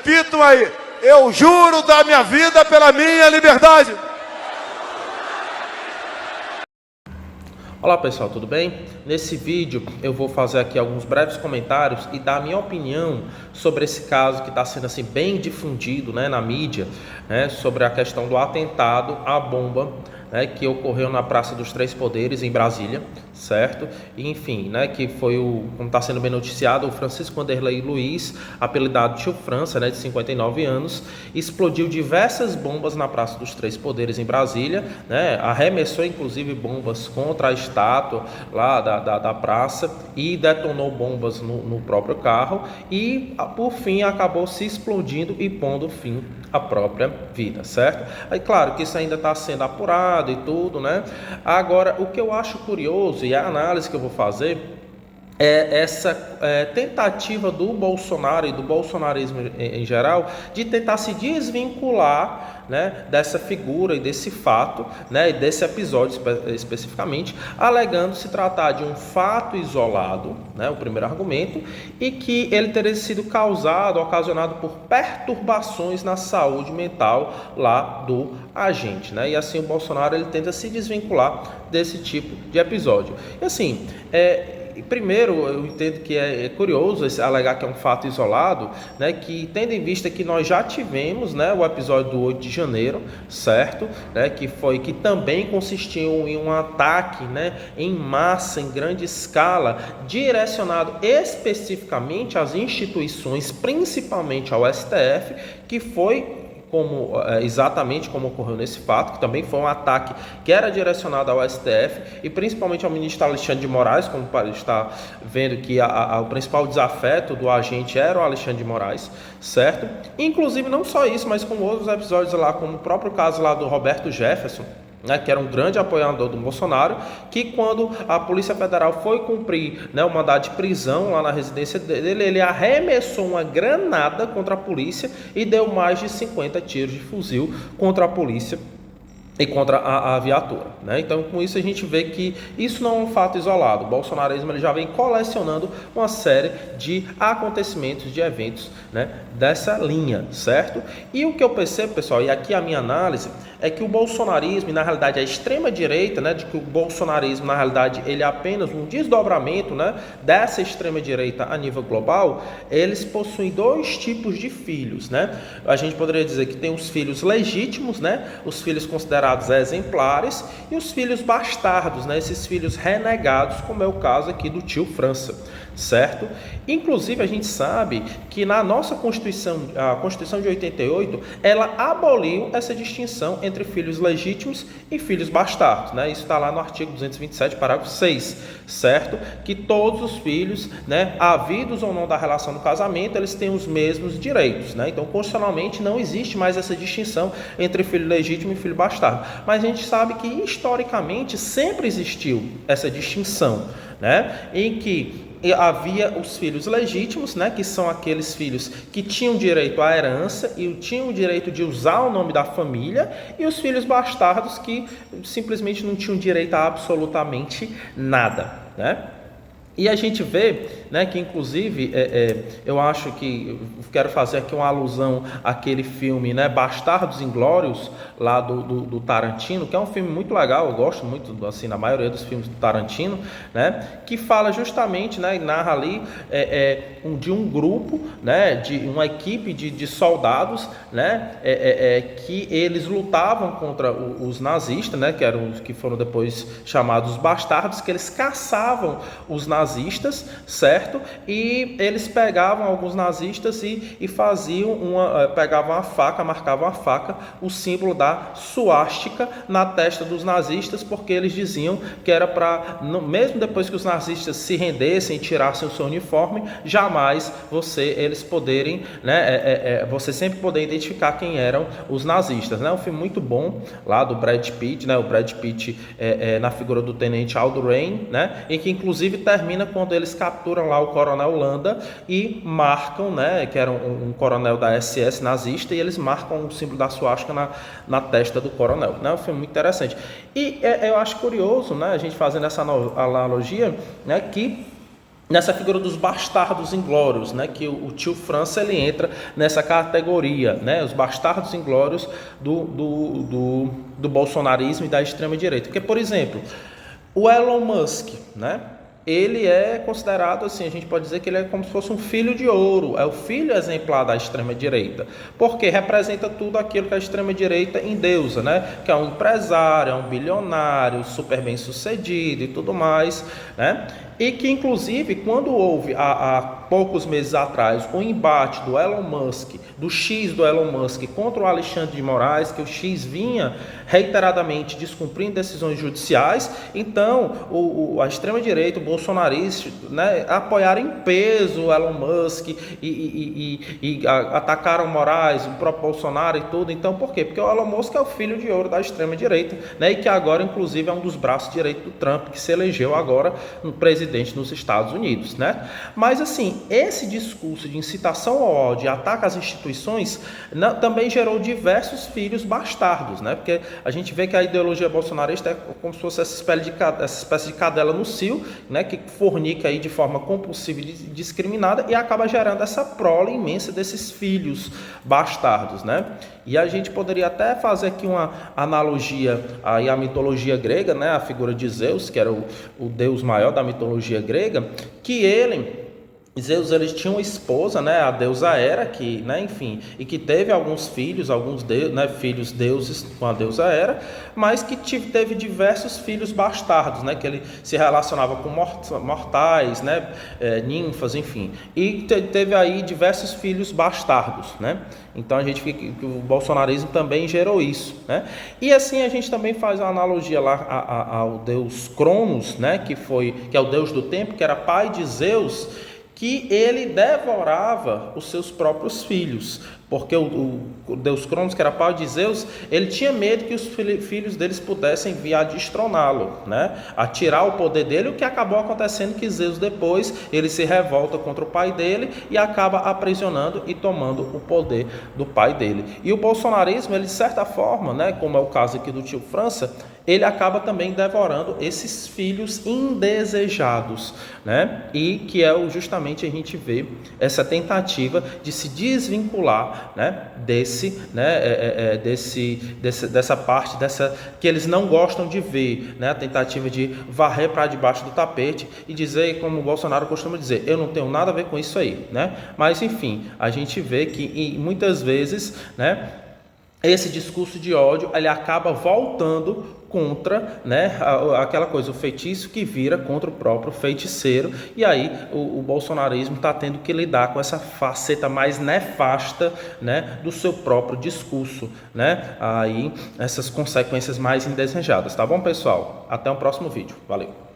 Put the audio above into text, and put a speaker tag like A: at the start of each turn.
A: Repitam aí. Eu juro dar minha vida pela minha liberdade.
B: Olá pessoal, tudo bem? Nesse vídeo eu vou fazer aqui alguns breves comentários e dar a minha opinião sobre esse caso que está sendo assim bem difundido, né, na mídia, né, sobre a questão do atentado à bomba, né, que ocorreu na Praça dos Três Poderes em Brasília, certo? E, enfim, né, que foi como está sendo bem noticiado, o Francisco Wanderlei Luiz, apelidado Tio França, né, de 59 anos, explodiu diversas bombas na Praça dos Três Poderes em Brasília, né, arremessou inclusive bombas contra a estátua lá da praça e detonou bombas no próprio carro e, por fim, acabou se explodindo e pondo fim à própria vida, certo? Aí, claro que isso ainda está sendo apurado e tudo, né? Agora, o que eu acho curioso e a análise que eu vou fazer é essa tentativa do Bolsonaro e do bolsonarismo em geral de tentar se desvincular, né, dessa figura e desse fato, né, e desse episódio especificamente, alegando se tratar de um fato isolado, né, o primeiro argumento, e que ele teria sido ocasionado por perturbações na saúde mental lá do agente, né, e assim o Bolsonaro ele tenta se desvincular desse tipo de episódio. E assim, primeiro, eu entendo que é curioso alegar que é um fato isolado, né, que tendo em vista que nós já tivemos, né, o episódio do 8 de janeiro, certo? Né, que também consistiu em um ataque, né, em massa, em grande escala, direcionado especificamente às instituições, principalmente ao STF, que foi exatamente como ocorreu nesse fato, que também foi um ataque que era direcionado ao STF e principalmente ao ministro Alexandre de Moraes, como está vendo que o principal desafeto do agente era o Alexandre de Moraes, certo? Inclusive não só isso, mas com outros episódios lá, como o próprio caso lá do Roberto Jefferson, né, que era um grande apoiador do Bolsonaro, que quando a Polícia Federal foi cumprir, né, o mandado de prisão lá na residência dele, ele arremessou uma granada contra a polícia e deu mais de 50 tiros de fuzil contra a polícia e contra a viatura, né? Então, com isso a gente vê que isso não é um fato isolado. O bolsonarismo ele já vem colecionando uma série de acontecimentos, de eventos, né, dessa linha, certo? E o que eu percebo, pessoal, e aqui a minha análise, é que o bolsonarismo, e na realidade a extrema-direita, né, de que o bolsonarismo, na realidade, ele é apenas um desdobramento, né, dessa extrema-direita a nível global, eles possuem dois tipos de filhos, né? A gente poderia dizer que tem os filhos legítimos, né, os filhos considerados exemplares, e os filhos bastardos, né, esses filhos renegados, como é o caso aqui do Tio França, certo? Inclusive a gente sabe que na nossa Constituição, a Constituição de 88, ela aboliu essa distinção entre filhos legítimos e filhos bastardos, né? Isso está lá no artigo 227, parágrafo 6, certo? Que todos os filhos, né, havidos ou não da relação do casamento, eles têm os mesmos direitos, né? Então, constitucionalmente não existe mais essa distinção entre filho legítimo e filho bastardo. Mas a gente sabe que historicamente sempre existiu essa distinção, né? Em que havia os filhos legítimos, né, que são aqueles filhos que tinham direito à herança e tinham o direito de usar o nome da família, e os filhos bastardos que simplesmente não tinham direito a absolutamente nada, né? E a gente vê, né, que inclusive, eu acho que quero fazer aqui uma alusão àquele filme, né, Bastardos Inglórios, lá do Tarantino, que é um filme muito legal, eu gosto muito, assim, na maioria dos filmes do Tarantino, né, que fala justamente, né, e narra ali de um grupo, né, de uma equipe de soldados, né, que eles lutavam contra os nazistas, né, que foram depois chamados bastardos, que eles caçavam os nazistas, certo? E eles pegavam alguns nazistas e faziam pegavam a faca, marcavam a faca, o símbolo da suástica na testa dos nazistas, porque eles diziam que era para, mesmo depois que os nazistas se rendessem e tirassem o seu uniforme, jamais eles poderem, né, você sempre poder identificar quem eram os nazistas, né? Um filme muito bom lá do Brad Pitt, né? O Brad Pitt na figura do tenente Aldo Rain, né? E que inclusive termina quando eles capturam lá o coronel Landa e marcam, né, que era um coronel da SS nazista, e eles marcam o símbolo da suástica na testa do coronel, né? Um filme muito interessante. E eu acho curioso, né, a gente fazendo essa analogia, né, que nessa figura dos bastardos inglórios, né, que o tio França ele entra nessa categoria, né, os bastardos inglórios do bolsonarismo e da extrema-direita. Porque, por exemplo, o Elon Musk, né, ele é considerado assim, a gente pode dizer que ele é como se fosse um filho de ouro, é o filho exemplar da extrema-direita, porque representa tudo aquilo que a extrema-direita endeusa, né? Que é um empresário, é um bilionário, super bem-sucedido e tudo mais, né? E que, inclusive, quando houve, há poucos meses atrás, o embate do Elon Musk, do X do Elon Musk contra o Alexandre de Moraes, que o X vinha reiteradamente descumprindo decisões judiciais, então a extrema-direita, o bolsonarista, né, apoiaram em peso o Elon Musk e atacaram Moraes, o próprio Bolsonaro e tudo. Então, por quê? Porque o Elon Musk é o filho de ouro da extrema-direita, né, e que agora, inclusive, é um dos braços direitos do Trump, que se elegeu agora no presidente nos Estados Unidos, né? Mas assim, esse discurso de incitação ao ódio e ataque às instituições também gerou diversos filhos bastardos, né? Porque a gente vê que a ideologia bolsonarista é como se fosse essa espécie de cadela no cio, né? Que fornica aí de forma compulsiva e discriminada e acaba gerando essa prole imensa desses filhos bastardos, né? E a gente poderia até fazer aqui uma analogia aí à mitologia grega, né? A figura de Zeus, que era o deus maior da mitologia grega, que Zeus ele tinha uma esposa, né, a deusa Hera, que, né, enfim, e que teve alguns filhos, filhos deuses com a deusa Hera, mas que teve diversos filhos bastardos, né, que ele se relacionava com mortais, né, ninfas, enfim, e teve aí diversos filhos bastardos, né. Então a gente vê que o bolsonarismo também gerou isso, né. E assim a gente também faz uma analogia lá ao deus Cronos, né, que é o deus do tempo, que era pai de Zeus, que ele devorava os seus próprios filhos, porque o deus Cronos, que era pai de Zeus, ele tinha medo que os filhos deles pudessem vir a destroná-lo, né? A tirar o poder dele, o que acabou acontecendo que Zeus depois, ele se revolta contra o pai dele e acaba aprisionando e tomando o poder do pai dele. E o bolsonarismo, ele de certa forma, né, como é o caso aqui do tio França, ele acaba também devorando esses filhos indesejados, né? E que é justamente a gente vê essa tentativa de se desvincular, né, dessa parte que eles não gostam de ver, né? A tentativa de varrer para debaixo do tapete e dizer, como o Bolsonaro costuma dizer, eu não tenho nada a ver com isso aí, né? Mas enfim, a gente vê que muitas vezes, né, esse discurso de ódio ele acaba voltando contra, né, aquela coisa, o feitiço que vira contra o próprio feiticeiro, e aí o bolsonarismo está tendo que lidar com essa faceta mais nefasta, né, do seu próprio discurso, né, aí essas consequências mais indesejadas, tá bom, pessoal? Até o próximo vídeo, valeu!